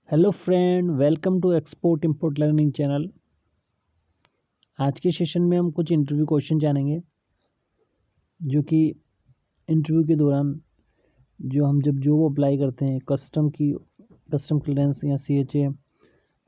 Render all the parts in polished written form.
Hello friend, welcome to export import learning channel. आज के session में हम कुछ इंटरव्यू क्वेश्चन जानेंगे जो कि इंटरव्यू के दौरान जो हम जब जॉब अप्लाई करते हैं कस्टम क्लियरेंस या CHA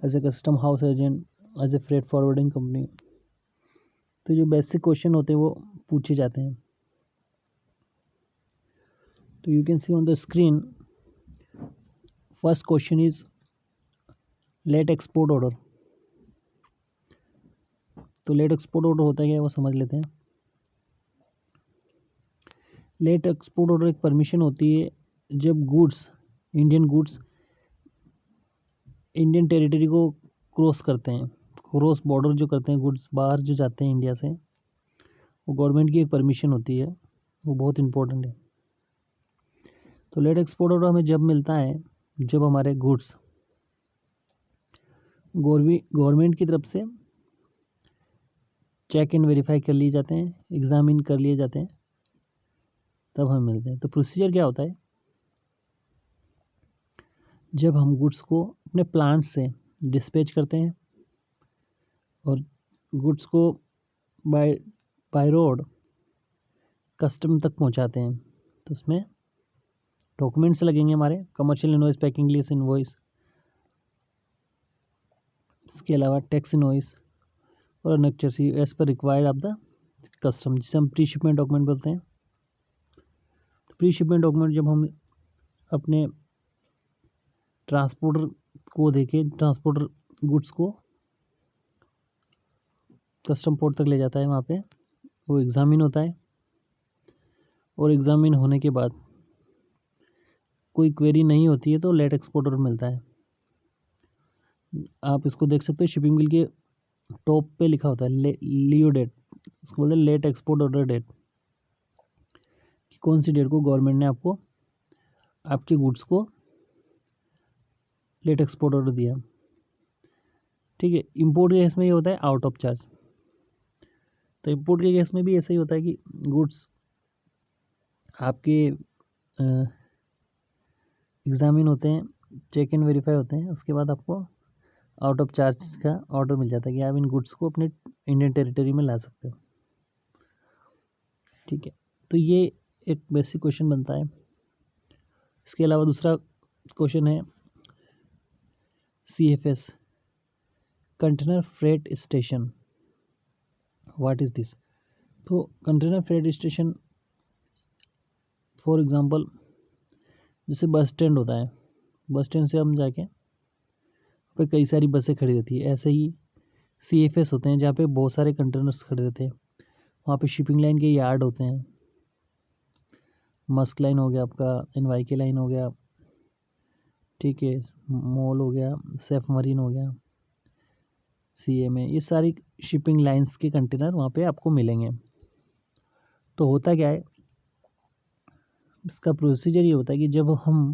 as a custom house agent as a freight forwarding company, तो जो बेसिक क्वेश्चन होते हैं वो पूछे जाते हैं। तो you can see on the screen, first question is let export order. तो लेट एक्सपोर्ट ऑर्डर होता है क्या, वो समझ लेते हैं। लेट एक्सपोर्ट ऑर्डर एक परमिशन होती है जब गुड्स इंडियन टेरिटरी को क्रॉस करते हैं, क्रॉस बॉर्डर जो करते हैं, गुड्स बाहर जो जाते हैं इंडिया से, वो गवर्नमेंट की एक परमिशन होती है, वो बहुत इंपॉर्टेंट है। तो लेट एक्सपोर्ट ऑर्डर हमें जब मिलता है जब हमारे गुड्स गवर्नमेंट की तरफ से चेक एंड वेरीफाई कर लिए जाते हैं, एग्जामिन कर लिए जाते हैं, तब हमें मिलते हैं। तो प्रोसीजर क्या होता है, जब हम गुड्स को अपने प्लांट से डिस्पैच करते हैं और गुड्स को बाय बाय रोड कस्टम तक पहुंचाते हैं, तो उसमें डॉक्यूमेंट्स लगेंगे हमारे, commercial invoice, packing list invoice, इसके अलावा टैक्स इनवॉइस और annexure as per required of the custom, जिसे हम प्री शिपमेंट डॉक्यूमेंट बोलते हैं। तो प्री शिपमेंट डॉक्यूमेंट जब हम अपने ट्रांसपोर्टर को देके, ट्रांसपोर्टर गुड्स को कस्टम पोर्ट तक ले जाता है, वहाँ पे वो एग्ज़ामिन होता है और एग्ज़ामिन होने के बाद कोई क्वेरी नहीं होती है तो लेट एक्सपोर्ट ऑर्डर मिलता है। आप इसको देख सकते हो, शिपिंग बिल के टॉप पे लिखा होता है लियो डेट, उसको बोलते हैं लेट एक्सपोर्ट ऑर्डर डेट, कि कौन सी डेट को गवर्नमेंट ने आपको आपके गुड्स को लेट एक्सपोर्ट ऑर्डर दिया। ठीक है। इंपोर्ट के केस में ये होता है आउट ऑफ चार्ज। तो इंपोर्ट के केस में भी ऐसा ही होता है कि गुड्स आपके एग्ज़ामिन होते हैं, चेक एंड वेरीफाई होते हैं, उसके बाद आपको आउट ऑफ चार्ज का ऑर्डर मिल जाता है कि आप इन गुड्स को अपने इंडियन टेरिटरी में ला सकते हो। ठीक है। तो ये एक बेसिक क्वेश्चन बनता है। इसके अलावा दूसरा क्वेश्चन है CFS, container freight station, what is this. तो container freight station for example जैसे बस स्टैंड होता है, बस स्टैंड से हम जाके पे कई सारी बसें खड़ी रहती है, ऐसे ही CFS होते हैं जहाँ पे बहुत सारे कंटेनर्स खड़े रहते हैं। वहाँ पे शिपिंग लाइन के यार्ड होते हैं, मस्क लाइन हो गया आपका, NYK लाइन हो गया, ठीक है, मॉल हो गया, सेफ मरीन हो गया, CMA, ये सारी शिपिंग लाइंस के कंटेनर वहाँ पे आपको मिलेंगे। तो होता क्या है, इसका प्रोसीजर ये होता है कि जब हम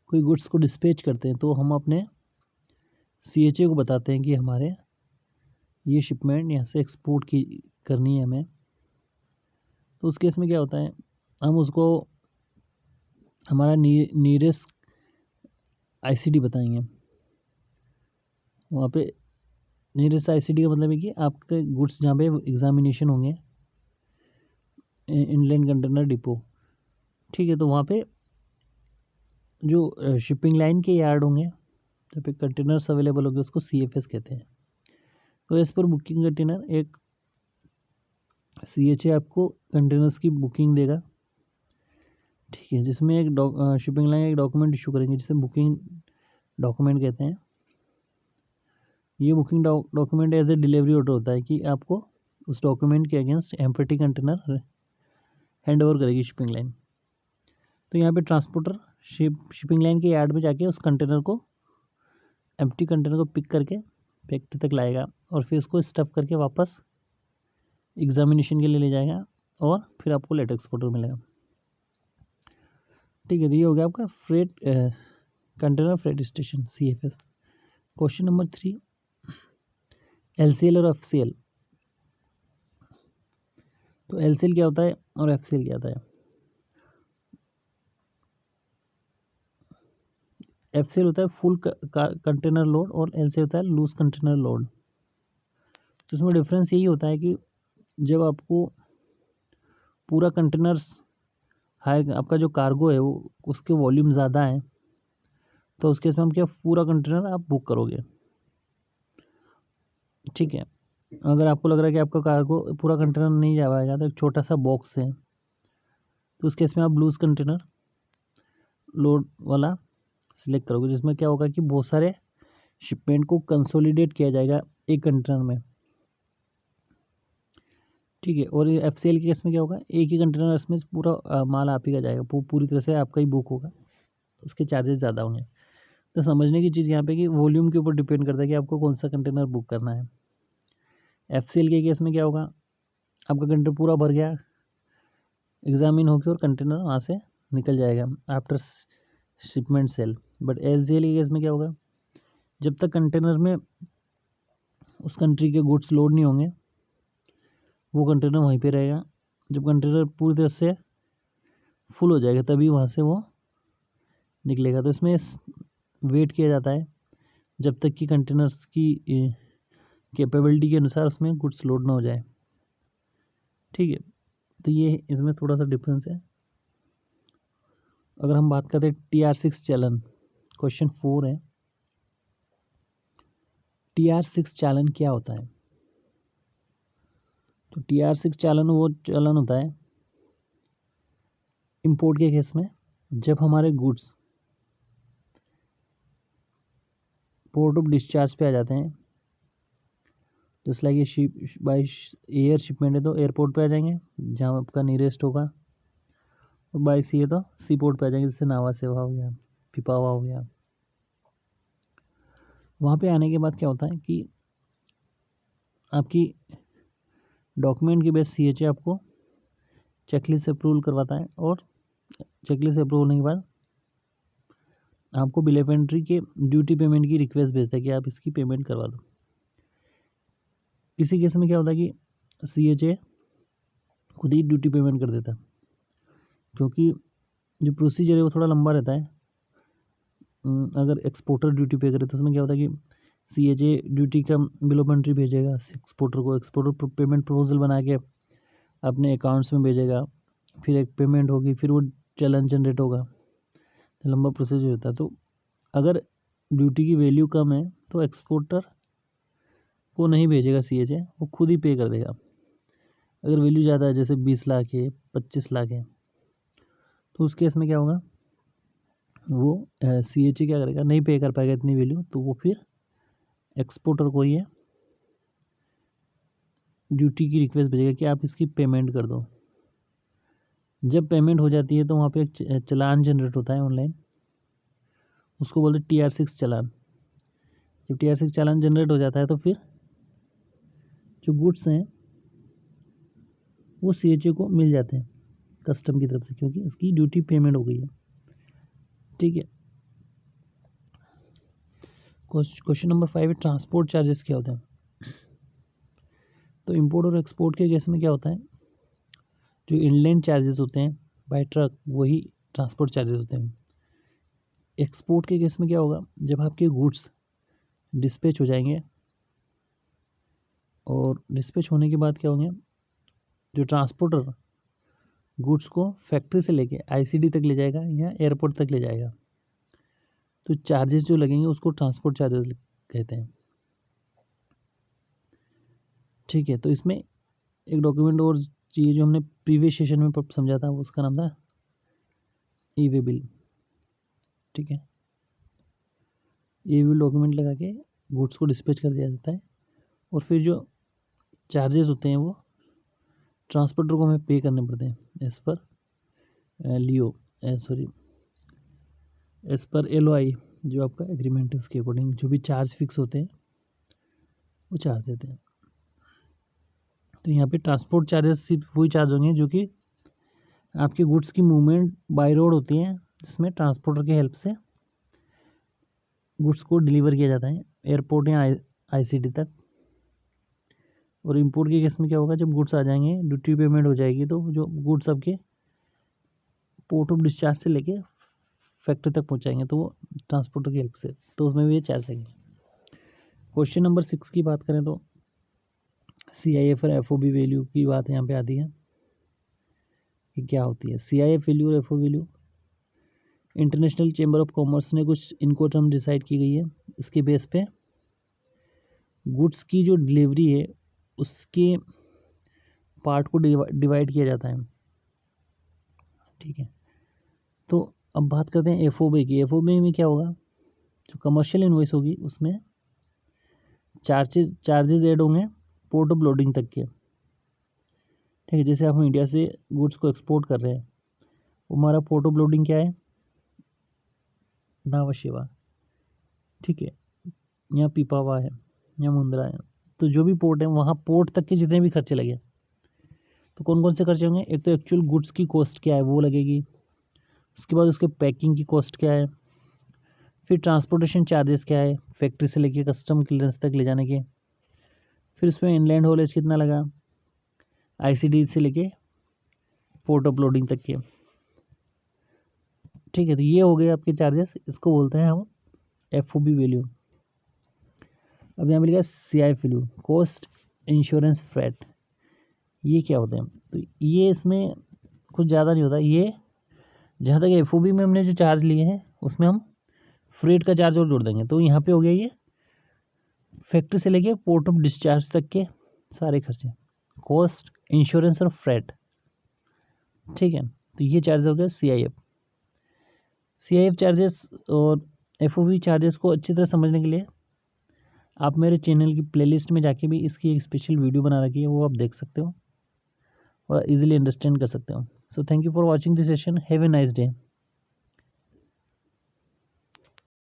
कोई गुड्स को डिस्पैच करते हैं तो हम अपने CHA को बताते हैं कि हमारे ये शिपमेंट यहाँ से एक्सपोर्ट की करनी है हमें। तो उस केस में क्या होता है, हम उसको हमारा नियरेस्ट ICD बताएंगे। वहाँ पे नियरेस्ट ICD का मतलब है कि आपके गुड्स जहाँ पे एग्जामिनेशन होंगे, इनलैंड कंटेनर डिपो, ठीक है, तो वहाँ पे जो शिपिंग लाइन के यार्ड होंगे जहाँ पे कंटेनर्स अवेलेबल होंगे उसको CFS कहते हैं। तो एज पर बुकिंग कंटेनर एक CHA आपको कंटेनर्स की बुकिंग देगा, ठीक है, जिसमें एक शिपिंग लाइन एक डॉक्यूमेंट इशू करेंगे जिसे बुकिंग डॉक्यूमेंट कहते हैं। ये booking document as a delivery order होता है कि आपको उस डॉक्यूमेंट के against empty container hand over करेगी शिपिंग लाइन। तो यहाँ पे ट्रांसपोर्टर शिपिंग लाइन के यार्ड में जाके उस कंटेनर को, एम्प्टी कंटेनर को पिक करके फैक्ट्री तक लाएगा और फिर उसको स्टफ़ करके वापस एग्जामिनेशन के लिए ले जाएगा और फिर आपको लेट एक्सपोर्टर मिलेगा। ठीक है। तो ये हो गया आपका freight container freight station CFS। Question number 3, LCL और FCL। तो LCL क्या होता है और FCL क्या होता है। FCL होता है फुल कंटेनर लोड और LCL होता है लूज कंटेनर लोड। तो इसमें डिफरेंस यही होता है कि जब आपको पूरा कंटेनर्स हाई, आपका जो कार्गो है वो उसके वॉल्यूम ज़्यादा है, तो उस केस में हम क्या पूरा कंटेनर आप बुक करोगे, ठीक है। अगर आपको लग रहा है कि आपका कार्गो पूरा कंटेनर नहीं जा पाएगा, तो एक छोटा सा बॉक्स है, तो उस केस में आप लूज कंटेनर लोड वाला सिलेक्ट करोगे, जिसमें क्या होगा कि बहुत सारे शिपमेंट को कंसोलिडेट किया जाएगा एक कंटेनर में, ठीक है। और ये FCL के केस में क्या होगा, एक ही कंटेनर इसमें पूरा माल आप ही का जाएगा, पूरी तरह से आपका ही बुक होगा, तो उसके चार्जेस ज़्यादा होंगे। तो समझने की चीज़ यहाँ पे कि वॉल्यूम के ऊपर डिपेंड करता है कि आपको कौन सा कंटेनर बुक करना है। FCL के केस में क्या होगा, आपका कंटेनर पूरा भर गया, एग्जामिन होकर और कंटेनर वहाँ से निकल जाएगा after shipment sail. But LCL के केस में क्या होगा, जब तक कंटेनर में उस कंट्री के गुड्स लोड नहीं होंगे वो कंटेनर वहीं पे रहेगा। जब कंटेनर पूरी तरह से फुल हो जाएगा तभी वहाँ से वो निकलेगा। तो इसमें वेट किया जाता है जब तक कि कंटेनर्स की कैपेबिलिटी के अनुसार उसमें गुड्स लोड ना हो जाए, ठीक है। तो ये इसमें थोड़ा सा डिफरेंस है। अगर हम बात करते हैं TR6 चालान, क्वेश्चन 4 है, TR6 चालान क्या होता है। तो TR6 चालान वो चालान होता है इंपोर्ट के केस में, जब हमारे गुड्स पोर्ट ऑफ डिस्चार्ज पे आ जाते हैं, जस्ट लाइक ये शिप बाई एयर शिपमेंट है तो एयरपोर्ट पे आ जाएंगे जहाँ आपका नियरेस्ट होगा, और बाई सी है तो सी पोर्ट पे आ जाएंगे, जैसे नावा सेवा हो गया, पिपावा हो गया। वहाँ पे आने के बाद क्या होता है कि आपकी डॉक्यूमेंट के बेस CHA आपको चेकलिस्ट अप्रूवल करवाता है, और चेकलिस्ट अप्रूवल होने के बाद आपको बिल ऑफ एंट्री के ड्यूटी पेमेंट की रिक्वेस्ट भेजता है कि आप इसकी पेमेंट करवा दो। इसी केस में क्या होता है कि CHA खुद ही ड्यूटी पेमेंट कर देता है, क्योंकि जो प्रोसीजर है वो थोड़ा लंबा रहता है। अगर एक्सपोर्टर ड्यूटी पे करे तो उसमें क्या होता है कि CHA ड्यूटी का बिल ऑफ एंट्री भेजेगा एक्सपोर्टर को, एक्सपोर्टर पेमेंट प्रपोजल बना के अपने अकाउंट्स में भेजेगा, फिर एक पेमेंट होगी, फिर वो चालान जनरेट होगा, तो लंबा प्रोसीजर होता है। तो अगर ड्यूटी की वैल्यू कम है तो एक्सपोर्टर को नहीं भेजेगा CHA, वो खुद ही पे कर देगा। अगर वैल्यू ज़्यादा है, जैसे 20 लाख है, 25 लाख है, तो उस केस में क्या होगा, वो CHA क्या करेगा, नहीं पे कर पाएगा इतनी वैल्यू, तो वो फिर एक्सपोर्टर को ही ड्यूटी की रिक्वेस्ट भेजेगा कि आप इसकी पेमेंट कर दो। जब पेमेंट हो जाती है तो वहाँ पे एक चालान जनरेट होता है ऑनलाइन, उसको बोलते हैं TR6 चालान। जब TR6 चालान जनरेट हो जाता है तो फिर जो गुड्स हैं वो CHA को मिल जाते हैं कस्टम की तरफ से, क्योंकि उसकी ड्यूटी पेमेंट हो गई है, ठीक है। क्वेश्चन नंबर 5 है, ट्रांसपोर्ट चार्जेस क्या होते हैं। तो इंपोर्ट और एक्सपोर्ट के केस में क्या होता है, जो इनलैंड चार्जेस होते हैं बाय ट्रक वही ट्रांसपोर्ट चार्जेस होते हैं। एक्सपोर्ट के केस में क्या होगा, जब आपके गुड्स डिस्पैच हो जाएंगे, और डिस्पैच होने के बाद क्या होंगे, जो ट्रांसपोर्टर गुड्स को फैक्ट्री से लेके ICD तक ले जाएगा या एयरपोर्ट तक ले जाएगा, तो चार्जेस जो लगेंगे उसको ट्रांसपोर्ट चार्जेस कहते हैं, ठीक है। तो इसमें एक डॉक्यूमेंट और चाहिए जो हमने प्रीवियस सेशन में समझा था, उसका नाम था ई-वे बिल, ठीक है। ई-वे बिल डॉक्यूमेंट लगा के गुड्स को डिस्पैच कर दिया जाता है, और फिर जो चार्जेस होते हैं वो ट्रांसपोर्टर को हमें पे करने पड़ते हैं as per as per LOI, जो आपका एग्रीमेंट है उसके अकॉर्डिंग जो भी चार्ज फिक्स होते हैं वो चार्ज देते हैं। तो यहाँ पे ट्रांसपोर्ट चार्जेस सिर्फ वही चार्ज होंगे जो कि आपके गुड्स की मूवमेंट बाय रोड होती है, जिसमें ट्रांसपोर्टर की हेल्प से गुड्स को डिलीवर किया जाता है एयरपोर्ट या ICD तक। और इंपोर्ट के केस में क्या होगा, जब गुड्स आ जाएंगे ड्यूटी पेमेंट हो जाएगी, तो जो गुड्स आपके पोर्ट ऑफ डिस्चार्ज से लेके फैक्ट्री तक पहुंचाएंगे तो वो ट्रांसपोर्टर की हेल्प से, तो उसमें भी ये चार्ज लगेंगे। क्वेश्चन नंबर 6 की बात करें तो CIF और FOB वैल्यू की बात यहाँ पे आती है कि क्या होती है। CIF वैल्यू और FOB value international chamber of commerce ने कुछ इनको टर्म डिसाइड की गई है। इसके बेस पे गुड्स की जो डिलीवरी है उसके पार्ट को डिवाइड किया जाता है, ठीक है। तो अब बात करते हैं FOB की। FOB में क्या होगा, जो कमर्शियल इनवॉइस होगी उसमें चार्जेस ऐड होंगे पोर्ट ऑफ लोडिंग तक के, ठीक है। जैसे हम इंडिया से गुड्स को एक्सपोर्ट कर रहे हैं, हमारा पोर्ट ऑफ लोडिंग क्या है, नावा शिवा, ठीक है, यहाँ पिपावा है, यहाँ मुंद्रा है। तो जो भी पोर्ट है वहाँ पोर्ट तक के जितने भी खर्चे लगे, तो कौन कौन से खर्चे होंगे, एक तो एक्चुअल गुड्स की कॉस्ट क्या है वो लगेगी, उसके बाद उसके पैकिंग की कॉस्ट क्या है, फिर ट्रांसपोर्टेशन चार्जेस क्या है फैक्ट्री से लेके कस्टम क्लियरेंस तक ले जाने के, फिर उसमें इनलैंड हॉलेज कितना लगा ICD से लेके पोर्ट ऑफ लोडिंग तक के, ठीक है। तो ये हो गए आपके चार्जेस, इसको बोलते हैं हम FOB वैल्यू। अब यहाँ मिलेगा CIF value, cost insurance freight. ये क्या होते हैं, तो ये इसमें कुछ ज़्यादा नहीं होता, ये जहाँ तक FOB में हमने जो चार्ज लिए हैं उसमें हम फ्रेट का चार्ज और जोड़ देंगे। तो यहाँ पे हो गया ये फैक्ट्री से लेके पोर्ट ऑफ डिस्चार्ज तक के सारे खर्चे, कॉस्ट इंश्योरेंस और फ्रेट, ठीक है। तो ये चार्ज हो गया CIF चार्जेस। और FOB चार्जेस को अच्छी तरह समझने के लिए आप मेरे चैनल की प्लेलिस्ट में जाके भी इसकी एक स्पेशल वीडियो बना रखी है, वो आप देख सकते हो और इजीली अंडरस्टैंड कर सकते हो। So thank you for watching this session, have a nice day.